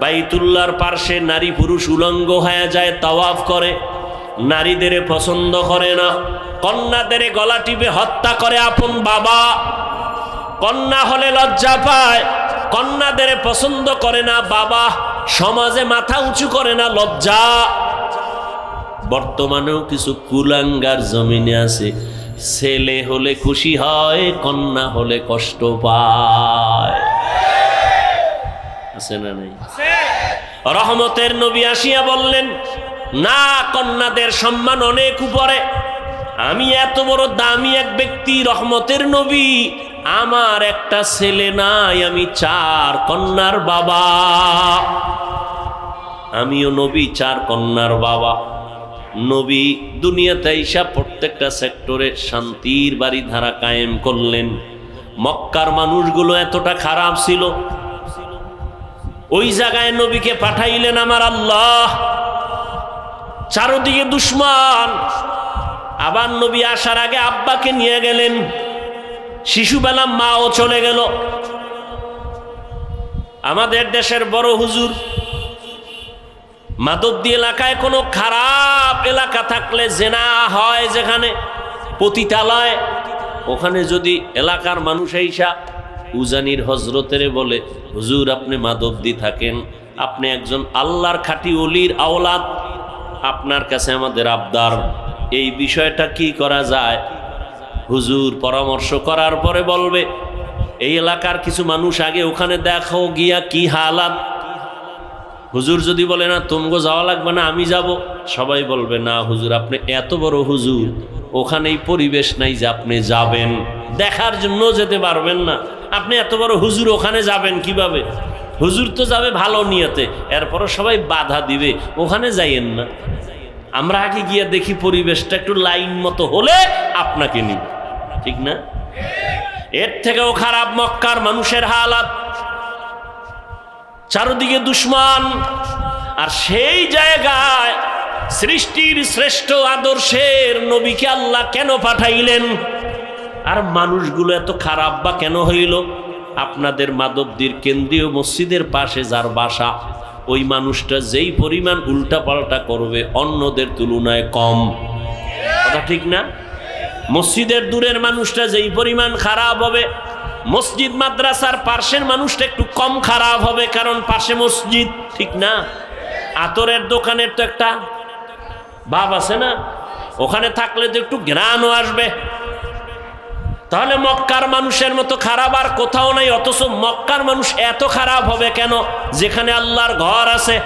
বাইতুল্লাহর পার্শ্বে নারী পুরুষ উলঙ্গ হয়ে যায়, তাওয়াফ করে। নারীদের পছন্দ করে না, কন্যাদের গলা টিপে হত্যা করে আপন বাবা। কন্যা হলে লজ্জা পায়, কন্যাদের পছন্দ করে না বাবা। সমাজে মাথা উঁচু করে না, লজ্জা। বর্তমানেও কিছু কুলাঙ্গার জমিনে আছে, ছেলে হলে খুশি হয়, কন্যা হলে কষ্ট পায়। আছে না নাই? রহমতের নবী আসিয়া বললেন, না, কন্যাদের সম্মান অনেক উপরে। আমি এত বড় দামি এক ব্যক্তি, রহমতের নবী, আমার একটা ছেলে নাই, আমি 4 কন্যার বাবা। আমিও নবী, 4 কন্যার বাবা। নবী দুনিয়াতে আইসা প্রত্যেকটা সেক্টরে শান্তির বাড়ি ধারা কায়েম করলেন। মক্কার মানুষগুলো এতটা খারাপ ছিল, ওই জায়গায় নবীকে পাঠাইলেন আমার আল্লাহ। চারদিকে দুশ্মন। আবার নবী আসার আগে আব্বাকে নিয়ে গেলেন, শিশুবেলা মাও চলে গেল। আমাদের দেশের বড় হুজুর, মাধবদী এলাকায় কোনো খারাপ এলাকা থাকলে, জেনা হয় যেখানে, পতিতালয়, ওখানে যদি এলাকার মানুষ আইসা উজানির হজরতের বলে, হুজুর আপনি মাধবদী থাকেন, আপনি একজন আল্লাহর খাঁটি ওলির আওলাদ, আপনার কাছে আমাদের আবদার, এই বিষয়টা কি করা যায়? হুজুর পরামর্শ করার পরে বলবে, এই এলাকার কিছু মানুষ আগে ওখানে দেখো গিয়া কি হালাত। হুজুর যদি বলে, না তুমগো যাওয়া লাগবে না, আমি যাব, সবাই বলবে, না হুজুর আপনি এত বড় হুজুর, ওখানেই পরিবেশ নাই যে আপনি যাবেন, দেখার জন্য যেতে পারবেন না, আপনি এত বড় হুজুর ওখানে যাবেন কিভাবে? হুজুর তো যাবে ভালো নিয়তে, এরপরও সবাই বাধা দিবে, ওখানে যাইয়েন না। আমরা আগে গিয়ে দেখি পরিবেশটা একটু লাইন মতো হলে আপনাকে নিব, ঠিক না? এর থেকেও খারাপ মক্কার মানুষের হালাত। চারদিকে দুশ্মন, আর সেই জায়গায় সৃষ্টির শ্রেষ্ঠ আদর্শের নবীকে আল্লাহ কেন পাঠাইলেন? আর মানুষগুলো এত খারাপ বা কেন হইল? আপনাদের মাধবদীর কেন্দ্রীয় মসজিদের পাশে যার বাসা, ওই মানুষটা যেই পরিমাণ উল্টাপাল্টা করবে অন্যদের তুলনায় কম, কথা ঠিক না? মসজিদের দূরের মানুষটা যেই পরিমাণ খারাপ হবে, মসজিদ মাদ্রাসার পাশের মানুষটা একটু কম খারাপ হবে, কারণ পাশে মসজিদ, ঠিক না? আতরের দোকানের তো একটা ভাব আছে না, ওখানে থাকলে তো একটু ঘ্রাণও আসবে। তাহলে মক্কার মানুষের মতো খারাপ আর কোথাও নাই, অথচ মক্কার মানুষ এত খারাপ হবে কেন? যেখানে আল্লাহর ঘর আছে,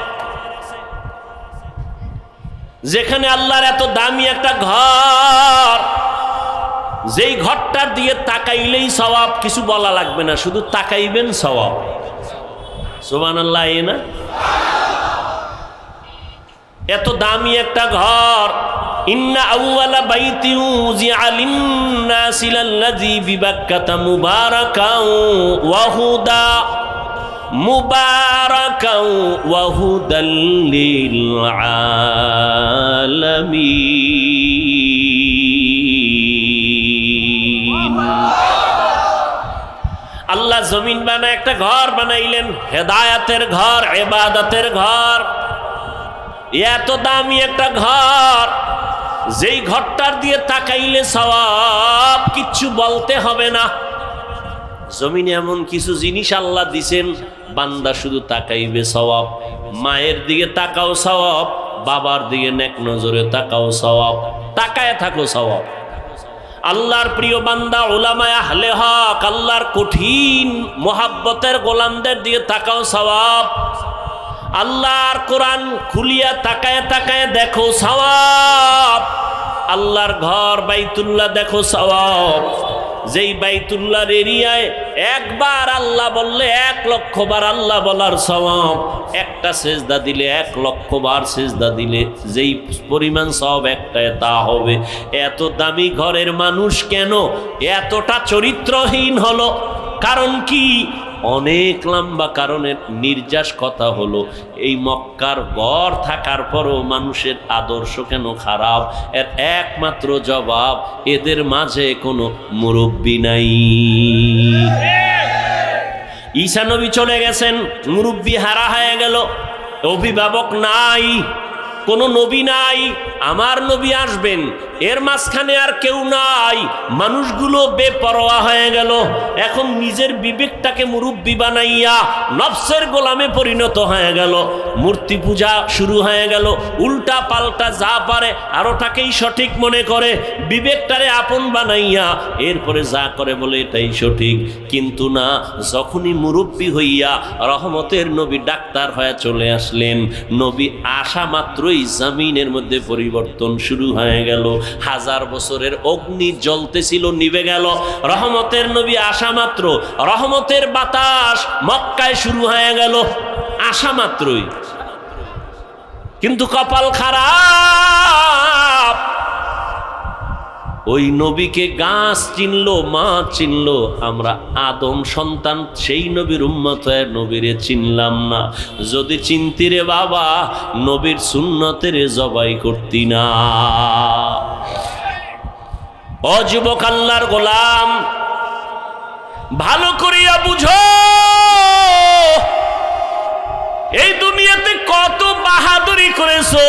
যেখানে আল্লাহর এত দামি একটা ঘর, যেই ঘরটার দিয়ে তাকাইলেই সওয়াব, কিছু বলা লাগবে না, শুধু তাকাইবেন সওয়াব। সুবহানাল্লাহ, না? এত দামি একটা ঘর। ইন্না আউওয়ালা বাইতি উযিআ লিন-নাসি লাল্লাযী বিবাক্কাতা মুবারাকাও ওয়া হুদা, মুবারাকাও ওয়া হুদাল লিল আলামিন। আল্লাহ জমিন বানায় একটা ঘর বানাইলেন, হেদায়েতের ঘর, ইবাদতের ঘর। এত দামি একটা ঘর, যেই ঘরটার দিয়ে তাকাইলে সওয়াব, কিচ্ছু বলতে হবে না। জমিনে এমন কিছু জিনিস আল্লাহ দিছেন, বান্দা শুধু তাকাইবে সওয়াব। মায়ের দিকে তাকাও সওয়াব, বাবার দিকে নেক নজরে তাকাও সওয়াব, তাকায় থাকো সওয়াব। আল্লাহর প্রিয় বান্দা উলামায়ে আহলে হক, আল্লাহর কঠিন মোহাব্বতের গোলামদের দিকে তাকাও সওয়াব। আল্লাহর কোরআন খুলিয়া তাকায় তাকায় দেখো সওয়াব। আল্লাহর ঘর বাইতুল্লাহ দেখো সওয়াব। যেই বাইতুল্লাহর এরিয়ায় একবার আল্লাহ বললে 1,00,000 বার আল্লাহ বলার সওয়াব, একটা সেজদা দিলে 1,00,000 বার সেজদা দিলে যেই পরিমাণ সওয়াব একটায় তা হবে। এত দামি ঘরের মানুষ কেন এতটা চরিত্রহীন হলো? কারণ কি? অনেক লম্বা কারণের নির্যাস কথা হলো, এই মক্কার গড় থাকার পরও মানুষের আদর্শ কেন খারাপ? এর একমাত্র জবাব, এদের মাঝে কোনো মুরব্বী নাই। ঈসা নবী চলে গেছেন, মুরব্বী হারা হয়ে গেল, অভিভাবক নাই, কোনো নবী নাই। আমার নবী আসবেন, এর মাঝখানে আর কেউ নাই। মানুষগুলো বেপরোয়া হয়ে গেল। এখন নিজের বিবেকটাকে মুরব্বী বানাইয়া নফসের গোলামে পরিণত হয়ে গেল। মূর্তি পূজা শুরু হয়ে গেল, উল্টা পাল্টা যা পারে আর ওটাকেই সঠিক মনে করে, বিবেকটারে আপন বানাইয়া এরপরে যা করে বলে এটাই সঠিক। কিন্তু না, যখনই মুরব্বী হইয়া রহমতের নবী ডাক্তার হয়ে চলে আসলেন, নবী আসা মাত্রই জমিনের মধ্যে পরিবর্তন শুরু হয়ে গেল। 1000 বছরের অগ্নি জ্বলতেছিল, নিভে গেল। রহমতের নবী আসা মাত্র রহমতের বাতাস মক্কায় শুরু হয়ে গেল, আসা মাত্রই। কিন্তু কপাল খারাপ, ওই নবীকে গাছ চিনলো, মাছ চিনলো, আমরা আদম সন্তান সেই নবীর উম্মত হয়ে নবীরে চিনলাম না। যদি চিনতি রে বাবা, নবীর সুন্নতের জবাই করতি না। ও যুবক আল্লাহর গোলাম, ভালো করিয়া বুঝো, এই দুনিয়াতে কত বাহাদুরি করেছো,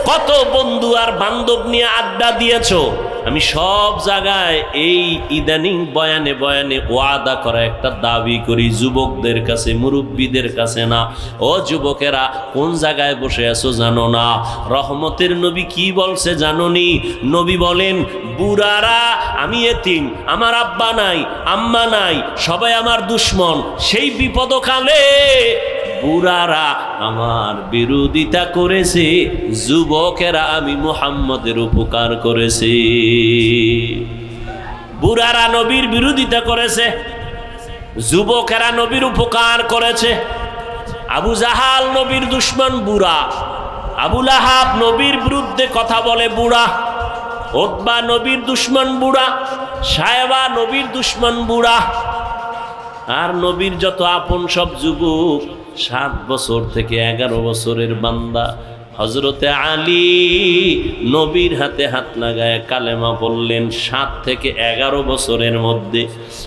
কত বন্ধু আর বান্ধব নিয়ে আড্ডা দিয়েছো। আমি সব জায়গায় এই ইদানিং বয়ানে বয়ানে ওয়াদা করা একটা দাবি করি যুবকদের কাছে, মুরব্বীদের কাছে না। ও যুবকেরা, কোন জায়গায় বসে আছো জানো না? রহমতের নবী কি বলছে জানোনি? নবী বলেন, বুড়ারা, আমি এতিম, আমার আব্বা নাই, আম্মা নাই, সবাই আমার দুশ্মন। সেই বিপদকালে বুড়ারা আমার বিরোধিতা করেছে, যুবকেরা আমি মুহাম্মদের উপকার করেছে। বুড়ারা নবীর বিরোধিতা করেছে, যুবকেরা নবীর উপকার করেছে। আবু জাহাল নবীর দুশ্মন বুড়া, আবু লাহাব নবীর বিরুদ্ধে কথা বলে বুড়া, উতবা নবীর দুশ্মন বুড়া, সায়বা নবীর দুশ্মন বুড়া। আর নবীর যত আপন সব যুবক, 7 বছর থেকে 11 বছরের বান্দা। হযরতে আলী নবীর হাতে হাত লাগায় কালেমা পড়লেন 7 থেকে 11 বছরের মধ্যে।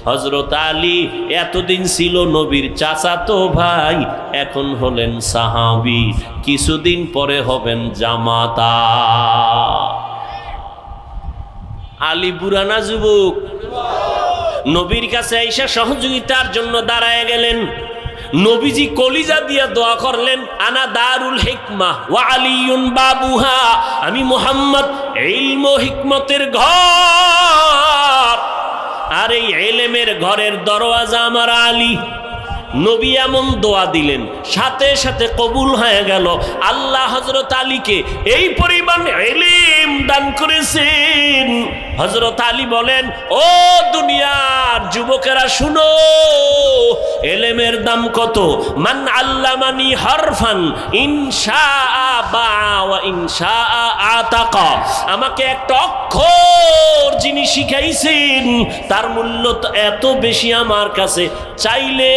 হযরত আলী এতদিন ছিল নবীর চাচাতো ভাই, এখন হলেন সাহাবী, কিছুদিন পরে হবেন জামাতা। আলী বুড়া না যুবক? নবীর কাছে আইসা সহযোগিতার জন্য দাঁড়ায় গেলেন। নবীজি কলিজা দিয়া দোয়া করলেন, আনা দারুল হিকমা ওয়া আলিয়ুন বাবুহা, আমি মুহাম্মদ ইলম ও হিকমতের ঘর, আর এই ইলমের ঘরের দরওয়াজা আমার আলী। নবী এমন দোয়া দিলেন, সাথে সাথে কবুল হয়ে গেল। আল্লাহ হযরত আলীকে এই পরিমাণ ইলম দান করেছেন। হযরত আলী বলেন, ও দুনিয়ার যুবকেরা শুনো, ইলমের দাম কত? মান আল্লামানি হারফান ইনশাআ বাআ ওয়া ইনশাআ আতাকা, আমাকে একটা অক্ষর যিনি শিখাইছেন তার মূল্য তো এত বেশি আমার কাছে, চাইলে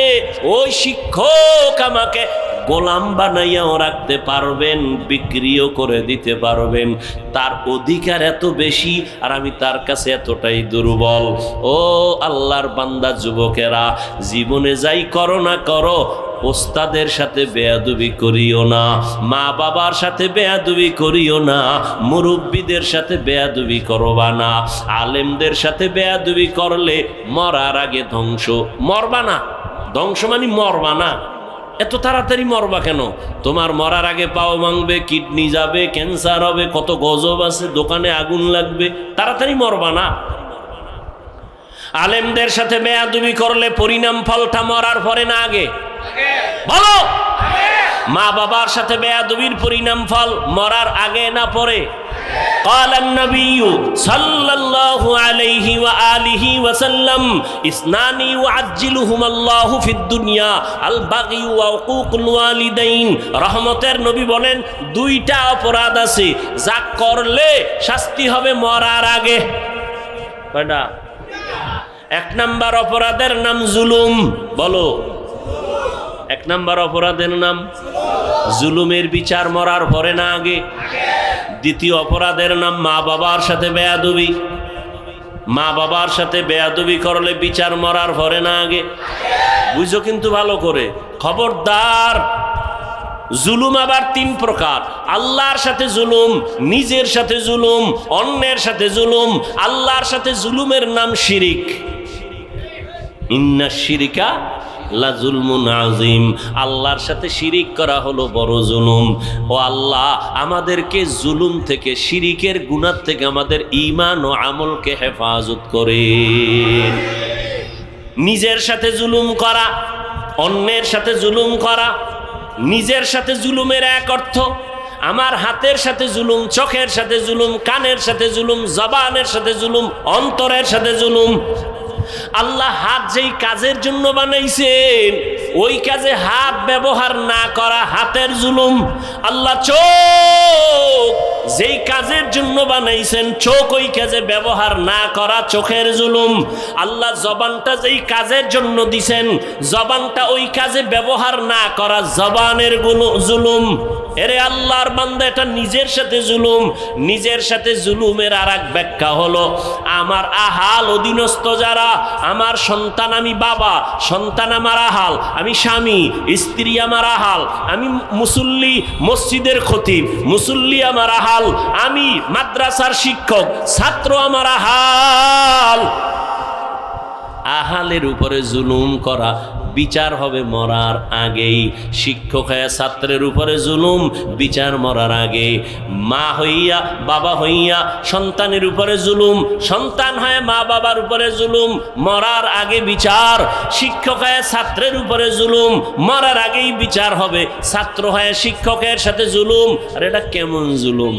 ওই শিক্ষক আমাকে গোলাম বানাইয়াও রাখতে পারবেন, বিক্রিও করে দিতে পারবেন। তার অধিকার এত বেশি, আর আমি তার কাছে এতটাই দুর্বল। ও আল্লাহর বান্দা যুবকেরা, জীবনে যাই করো না করো, ওস্তাদের সাথে বেয়াদবি করিও না, মা বাবার সাথে বেয়াদবি করিও না, মুরব্বীদের সাথে বেয়াদবি করবা না। আলেমদের সাথে বেয়াদবি করলে মরার আগে ধ্বংস। মরবা না, ধ্বংস মানে মরবা না। এত তাড়াতাড়ি মরবা কেন? তোমার মরার আগে পাও ভাঙবে, কিডনি যাবে, ক্যান্সার হবে, কত গজব আছে, দোকানে আগুন লাগবে, তাড়াতাড়ি মরবা না। আলেমদের সাথে বেয়াদবি করলে পরিণাম ফলটা মরার পরে না আগে? বলো। মা বাবার সাথে বেয়াদবির পরিণাম ফল মরার আগে না পরে? قال النبي صلى الله عليه وآله وسلم اثنان يعجلهما الله في الدنيا البغي وعقوق الوالدين। রহমতের নবী বলেন দুইটা অপরাধ আছে যা করলে শাস্তি হবে মরার আগে। কয়টা? এক নাম্বার অপরাধের নাম জুলুম। বলো। এক নাম্বার অপরাধের নাম জুলুমের বিচার মরার পরে না আগে? দ্বিতীয় অপরাধের নাম মা বাবার সাথে বেয়াদবি। মা বাবার সাথে বেয়াদবি করলে বিচার মরার পরে না আগে? বুঝো কিন্তু ভালো করে, খবরদার। জুলুম আবার তিন প্রকার। আল্লাহর সাথে জুলুম, নিজের সাথে জুলুম, অন্যের সাথে জুলুম। আল্লাহর সাথে জুলুমের নাম শিরিক। ইন্না শিরিকা লা যুলমুন আযীম। আল্লাহর সাথে শিরিক করা হলো বড় জুলুম। ও আল্লাহ, আমাদেরকে জুলুম থেকে, শিরিকের গুনাহ থেকে আমাদের ঈমান ও আমলকে হেফাজত করেন। নিজের সাথে জুলুম করা, অন্যের সাথে জুলুম করা। নিজের সাথে জুলুমের এক অর্থ আমার হাতের সাথে জুলুম, চোখের সাথে জুলুম, কানের সাথে জুলুম, জবানের সাথে জুলুম, অন্তরের সাথে জুলুম। আল্লাহ হাত যেই কাজের জন্য বানাইছেন ওই কাজে হাত ব্যবহার না করা হাতের জুলুম। আল্লাহ চোখ যেই কাজের জন্য বানাইছেন চোখ ওই কাজে ব্যবহার না করা চোখের জুলুম। আল্লাহ জবানটা যেই কাজের জন্য দিছেন জবানটা ওই কাজে ব্যবহার না করা জবানের জুলুম। এরে আল্লাহর বান্দা, এটা নিজের সাথে জুলুম। নিজের সাথে জুলুমের আর এক ব্যাখ্যা হলো আমার আহাল অধীনস্থ যারা, আমার সন্তান আমি বাবা, সন্তান আমার আহাল, আমি স্বামী, স্ত্রী আমার আহাল, আমি মুসল্লি, মসজিদের খতিব, মুসল্লি আমার আহাল, আমি মাদ্রাসার শিক্ষক, ছাত্র আমার আহাল। আহালের উপরে জুলুম করা বিচার হবে মরার আগেই। শিক্ষক হয়ে ছাত্রের উপরে জুলুম, বিচার মরার আগে। মা হইয়া বাবা হইয়া সন্তানের উপরে জুলুম, সন্তান হয়ে মা বাবার উপরে জুলুম, মরার আগে বিচার। শিক্ষক হয়ে ছাত্রের উপরে জুলুম, মরার আগেই বিচার হবে। ছাত্র হয়ে শিক্ষকের সাথে জুলুম। আর এটা কেমন জুলুম?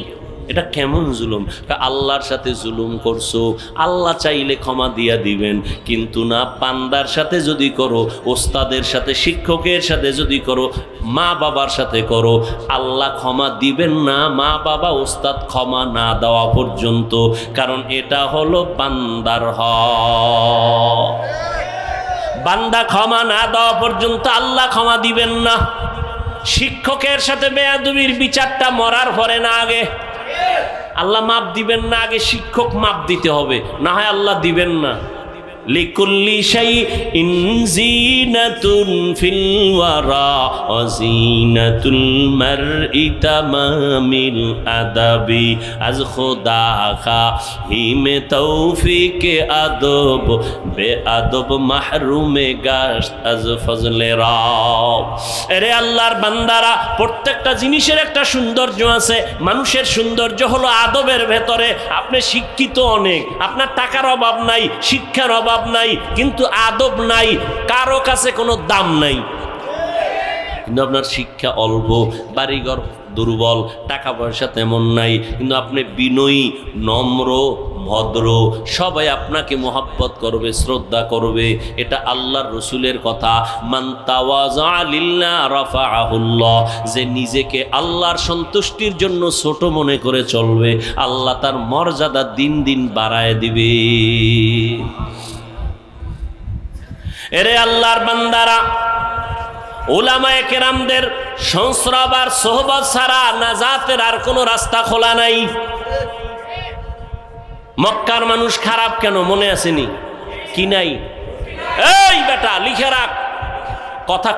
এটা কেমন জুলুম? আল্লাহর সাথে জুলুম করছো, আল্লাহ চাইলে ক্ষমা দিয়া দিবেন, কিন্তু না বান্দার সাথে যদি করো, ওস্তাদের সাথে, শিক্ষকের সাথে যদি করো, মা বাবার সাথে করো, আল্লাহ ক্ষমা দিবেন না মা বাবা ওস্তাদ ক্ষমা না দেওয়া পর্যন্ত। কারণ এটা হলো বান্দার হক। বান্দা ক্ষমা না দেওয়া পর্যন্ত আল্লাহ ক্ষমা দিবেন না। শিক্ষকের সাথে বেয়াদবির বিচারটা মরার পরে না আগে? আল্লাহ মাপ দিবেন না, আগে শিক্ষক মাপ দিতে হবে, না হয় আল্লাহ দিবেন না। লিকুল্লি শাইইন জিনাতুন ফিল ওয়ারা ওয়া জিনাতুল মারই তামামিল আদাবি আজ খোদা হিমে তৌফিক আদব বে আদব মাহরুমে গাশত আজ ফজলে রব। আরে আল্লাহর বান্দারা, প্রত্যেকটা জিনিসের একটা সৌন্দর্য আছে। মানুষের সৌন্দর্য হলো আদবের ভেতরে। আপনি শিক্ষিত অনেক, আপনার টাকার অভাব নাই, শিক্ষার অভাব নাই, কিন্তু আদব নাই, কারো কাছে কোনো দাম নাই। কিন্তু আপনার শিক্ষা অল্প, বাড়িঘর দুর্বল, টাকা পয়সা তেমন নাই, কিন্তু আপনি বিনয়ী, নম্র, ভদ্র, সবাই আপনাকে মহব্বত করবে, শ্রদ্ধা করবে। এটা আল্লাহর রসুলের কথা, মান তাওয়াযা লিল্লাহ রাফাআহুল্লাহ। যে নিজেকে আল্লাহর সন্তুষ্টির জন্য ছোট মনে করে চলবে, আল্লাহ তার মর্যাদা দিন দিন বাড়ায় দিবে। এরে আল্লাহর বান্দারা, উলামায়ে কেরামদের সংস্রব আর সোহবত ছাড়া নাজাতের আর কোনো রাস্তা খোলা নাই। মক্কার মানুষ খারাপ কেন মনে আসেনি? কি নাই? এই বেটা লিখে রাখ, কথা